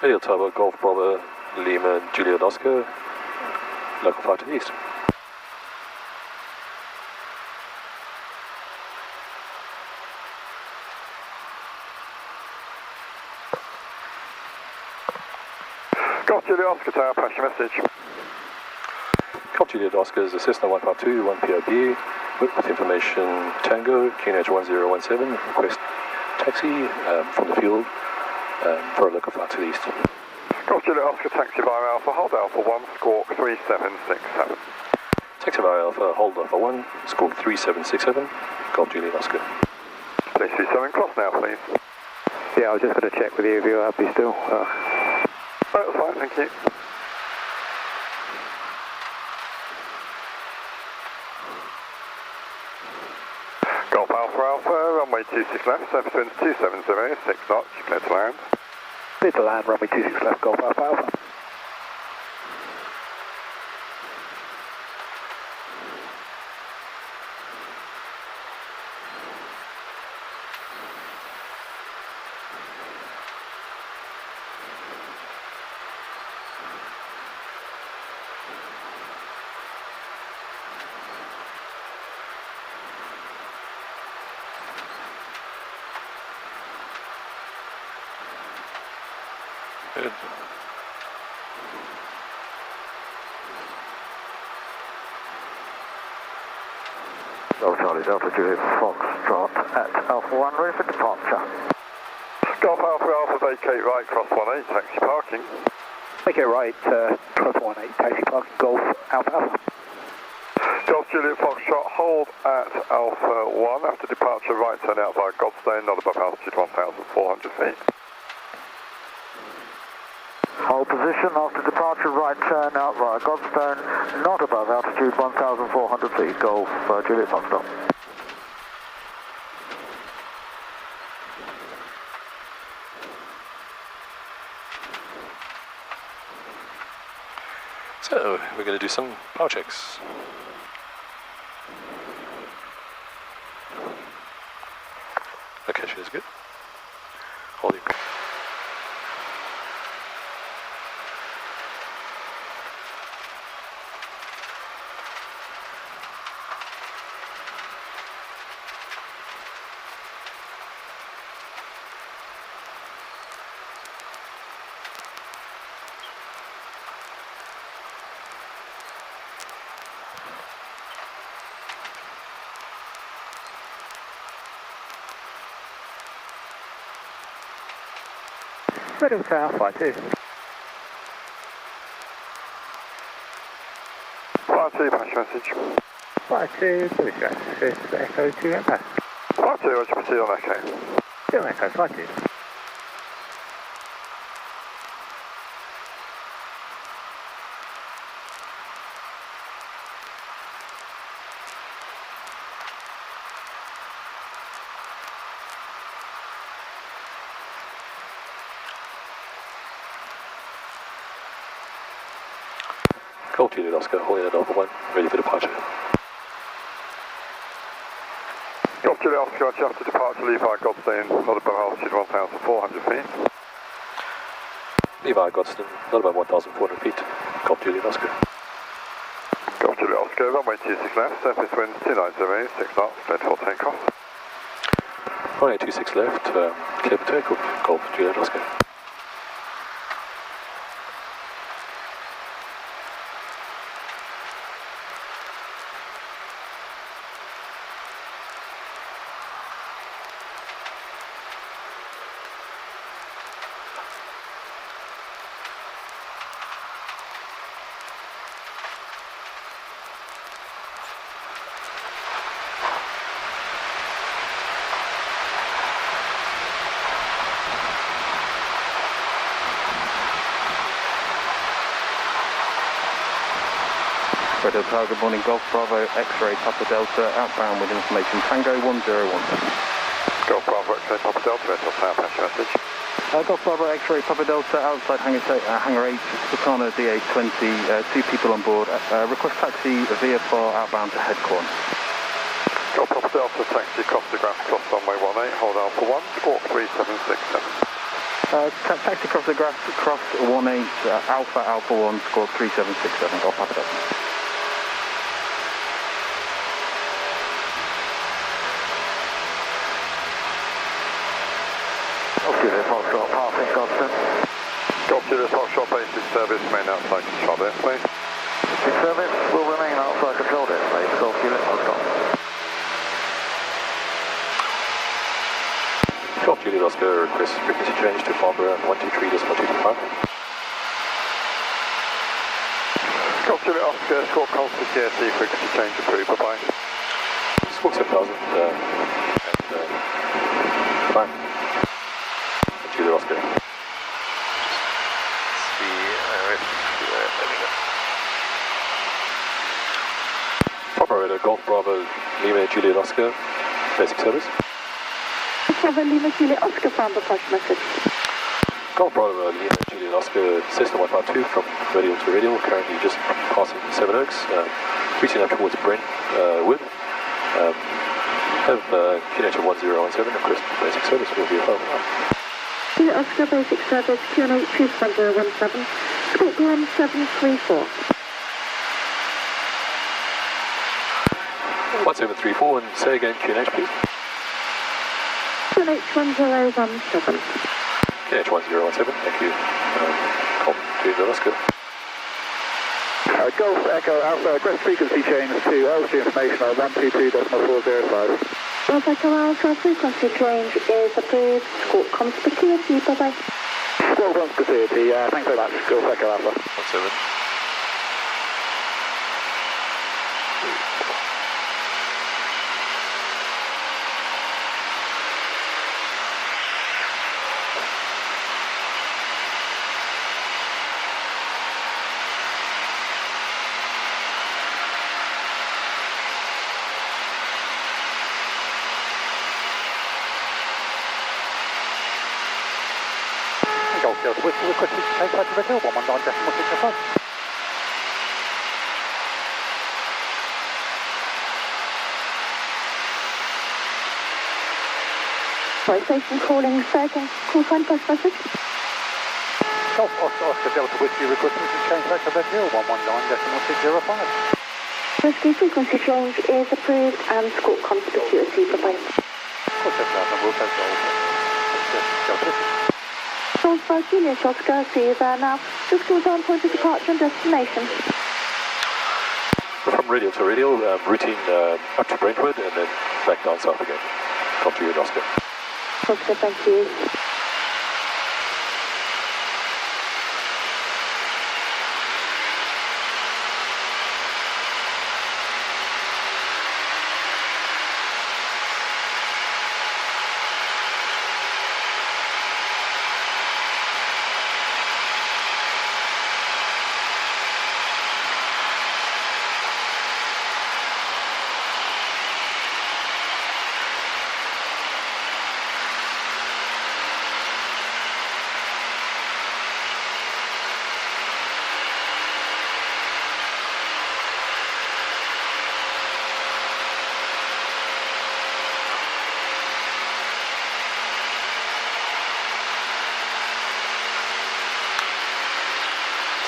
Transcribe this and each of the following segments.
Redhill Tower, Golf Bravo, Lima, Juliet Oscar, local flight to the east. Golf Juliet Oscar Tower, pass your message. Golf Juliet Oscar is a Cessna 152, 1 POB, with information Tango, QNH 1017, request taxi from the field for a local flight to the east. Golf Juliet Oscar, taxi via Alpha, hold Alpha 1, squawk 3767. Taxi via Alpha, hold Alpha 1, squawk 3767, Golf Juliet Oscar. Please 37, cross now please. Yeah, I was just going to check with you if you're happy still. That's fine, thank you. Golf Alpha Alpha, runway 26 left, surface winds 270, 6 knots, clear to land. Clear to land, runway 26 left, Golf Alpha Alpha. Good. Golf Charlie Delta Juliet Foxtrot at Alpha 1, ready for departure. Golf Alpha Alpha, vacate right, cross 18, taxi parking. Okay, right, cross 18, taxi parking, Golf Alpha Alpha. Golf Juliet Foxtrot, hold at Alpha 1, after departure right turn out via Godstone, not above altitude 1,400 feet. Hold position after departure, right turn out via Godstone, not above altitude 1,400 feet, Golf Juliet Foxtrot. So, we're going to do some power checks. Location is good. Holding. Redhill Tower, flight 2. Flight 2, pass your message. Flight 2, British Access, Echo 2 and pass. Flight 2, Roger, proceed on Echo. 2 Echo, flight 2. Golf Juliet Oscar, holding at Alpha 1, ready for departure. Golf Juliet Oscar, after departure, leave via Godstone, not above altitude 1,400 feet. Leave via Godstone, not above 1,400 feet, Golf Juliet Oscar. Golf Juliet Oscar, runway 26 left, surface winds 290, 6 knots, clear for takeoff. Runway 26 left, clear for takeoff, Golf Juliet Oscar. Redhill Tower, good morning, Golf Bravo, X-ray Papa Delta, outbound with information Tango 1017. Golf Bravo, X-ray Papa Delta, Redhill Tower, pass your message. Golf Bravo, X-ray Papa Delta, outside hangar 8, Sultana DA20, 2 people on board, request taxi via bar outbound to Headcorn. Golf Papa Delta, taxi across the ground, cross runway 18, hold Alpha 1, squawk 3767. Taxi cross the grass, cross 18, Alpha 1, squawk 3767, Golf Papa Delta. Golf Juliet Foxtrot, passing Godstone. Golf Juliet Foxtrot, basic service, main outside control airspace. Basic service will remain outside controlled airspace, Golf Juliet Foxtrot. Golf Juliet Oscar requests frequency change to Farnborough 123.225. Golf Juliet Oscar, squawk constant GSC, frequency change approved, bye-bye. Squawk 7000 and fine. Juliet Oscar. Operator Golf Bravo Lima Juliet Oscar, basic service. Bravo Lima Juliet Oscar from the flash message. Golf Bravo Lima Juliet Oscar, Cessna 152 from Redhill to Redhill, currently just passing Sevenoaks, reaching up towards Brentwood. Have QNH 1017, request basic service will be available. Juliet Oscar basic service QNH 1017, squawk 1734. 1734 and say again QNH please. QNH 1017. QNH 1017, thank you. Golf Juliet Oscar. Golf Echo Alpha, request frequency change to LC information on 122.405. Golf Echo Alpha, frequency change is approved, squawk conspicuity, bye-bye. Squawk conspicuity, thanks very much, Golf Echo Alpha. 17. Golf Delta Whiskey requested to take flight to Redhill, 119.605. Right, station calling second, call sign flash message. Golf Oscar Delta Whiskey requested to change flight to Redhill, 119.605. Whiskey frequency change is approved and squawk conspicuity, bye-bye. Golf 7000, we'll take Delta Whiskey. Golf Juliet Oscar, see you there now. Just call down point of departure and destination. From Redhill to Redhill, routine up to Brentwood and then back down south again. Golf Juliet Oscar. Oscar, thank you.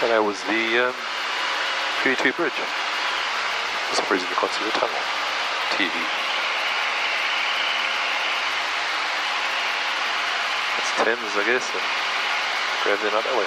So that was the QE2 Bridge. For some reason you can't see the tunnel. TV. It's Thames, I guess, and grab them out that way.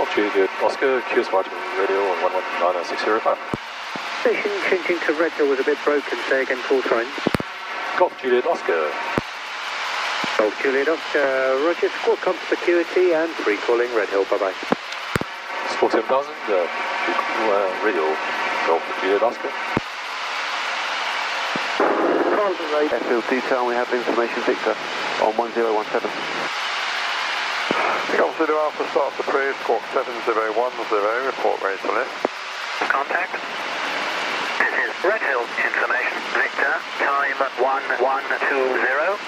Golf Juliet Oscar, QS margin radio on 119605. Station changing to Redhill was a bit broken, say again, call sign. Golf Juliet Oscar. Golf Juliet Oscar, Roger, squawk comms for QT and free calling Redhill, bye-bye. Squawk 7000, radio, Golf Juliet Oscar. Airfield detail, we have information Victor on 1017. Golf Zulu Alpha starts approved, squawk 7010, report ready to lift. Contact. This is Redhill information. Victor, time 1120,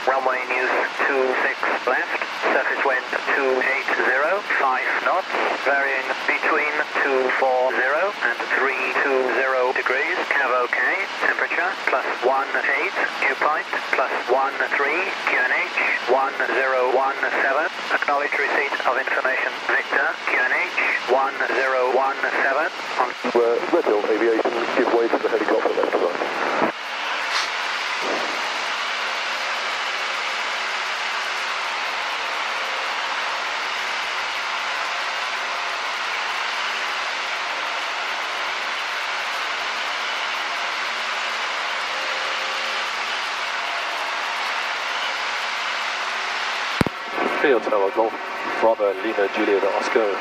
runway news 26 left, surface wind 280, 5 knots, varying between 240 and 320 degrees, cav OK, temperature +18, dew point +13, QNH 1017, acknowledge receipt of information. Victor, QNH 1017 on Redhill Aviation, give way to the helicopter left to right. Field Tower Golf Bravo Lima Juliet Oscar,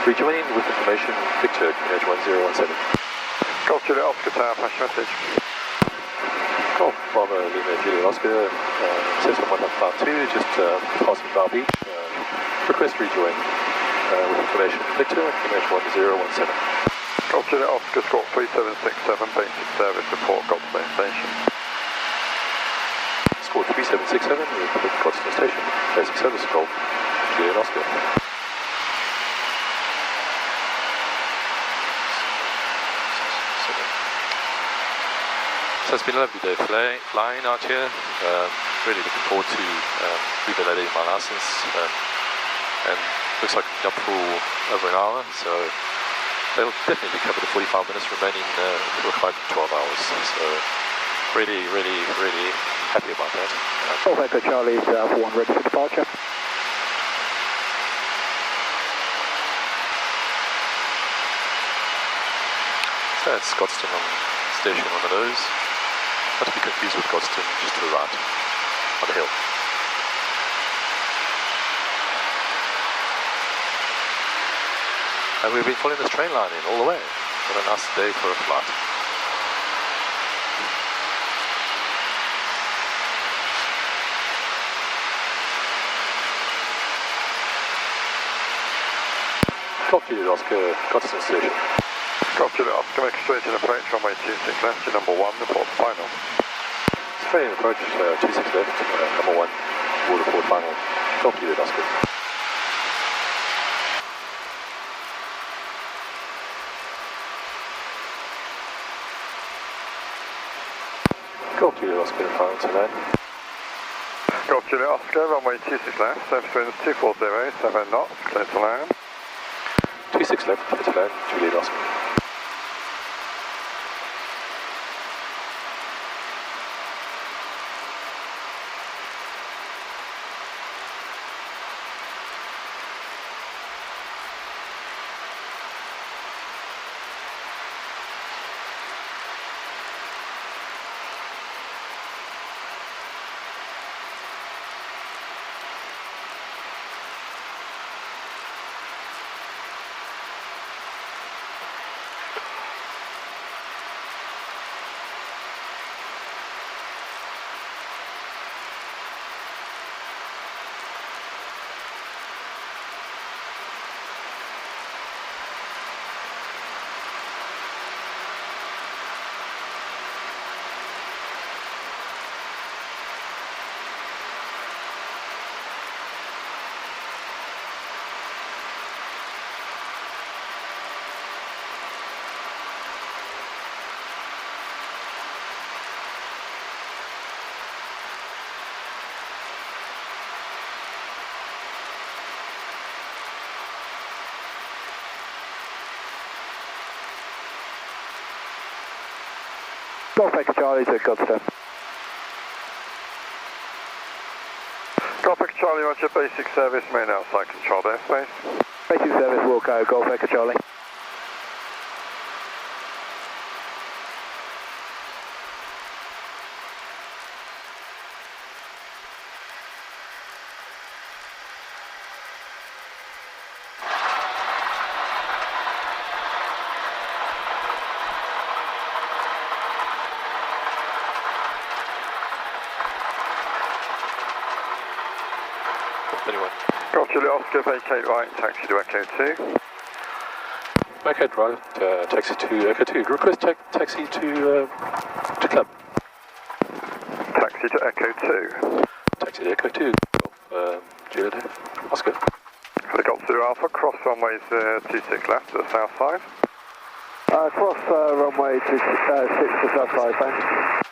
rejoining with information Victor, QNH 1017. Golf Juliet Oscar Tower, flash message. Golf Bravo Lima Juliet Oscar, Cessna 152, just passing Bough Beach. Request rejoin with information Victor, QNH 1017. Golf Juliet Oscar, squawk 3767, basic service report, Goldstone Station. Squawk 3767, report Goldstone Station, basic service, Golf Juliet Oscar. So it's been a lovely day flying out here. Really looking forward to revalidating my license. And looks like I'm up for over an hour, so they'll definitely cover the 45 minutes remaining required for 12 hours. So really happy about that. Echo Charlie, Alpha 1 ready for departure. So it's Godstone on station on the nose. Not to be confused with Godstone just to the right, on the hill. And we've been following this train line in all the way. What a nice day for a flight. Golf Juliet Oscar, Godstone Station. Golf Juliet Oscar, make a straight in approach, runway 26 left, to number 1, report final. Straight in approach, 26 left, number 1, will report final. Golf Juliet Oscar. Golf Juliet Oscar, final to land. Golf Juliet Oscar, runway 26 left, surface winds 240, 7 knots, clear to land. 26 left, clear to land, Juliet Oscar. Golf Echo Charlie to Godstone. Golf Echo Charlie, roger, basic service, main outside controlled airspace. Basic service will go, Golf Echo Charlie. Juliet Oscar, vacate right, taxi to Echo 2. Vacate right, taxi to Echo 2. Request taxi to club. Taxi to Echo 2. Taxi to Echo 2. Juliet Oscar. Helicopter Zulu Alpha, cross runways 26 left to the south side. Cross runway 6 to the south side, thanks.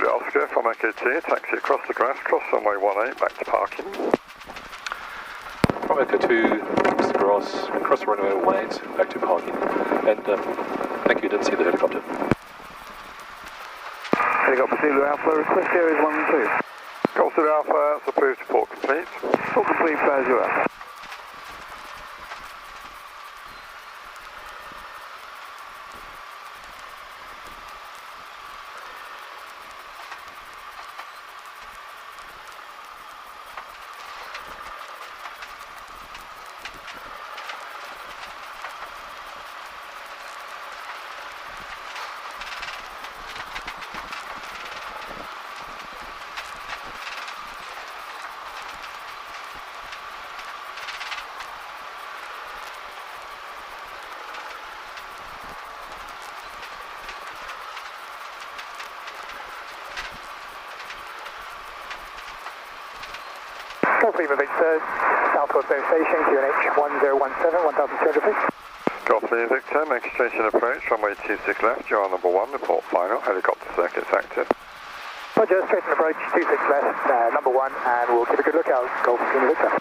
Oscar from Echo 2, taxi across the grass, cross runway 18, back to parking. From Echo 2, Mr. Gross, cross runway 18, back to parking. And thank you, didn't see the helicopter. Helicopter Zulu Alpha, request areas 1 and 2. Golf Zulu Alpha, it's approved to port complete. Port complete, Flight Zulu Alpha. Golf Lima Victor, Southwest Bay Station, QNH 1017, 1200 feet. Golf Lima Victor, make station approach, runway 26 left, you're on number 1, report final, helicopter circuits active. Roger, straighten approach, 26 left, number 1, and we'll keep a good lookout, Golf Lima Victor.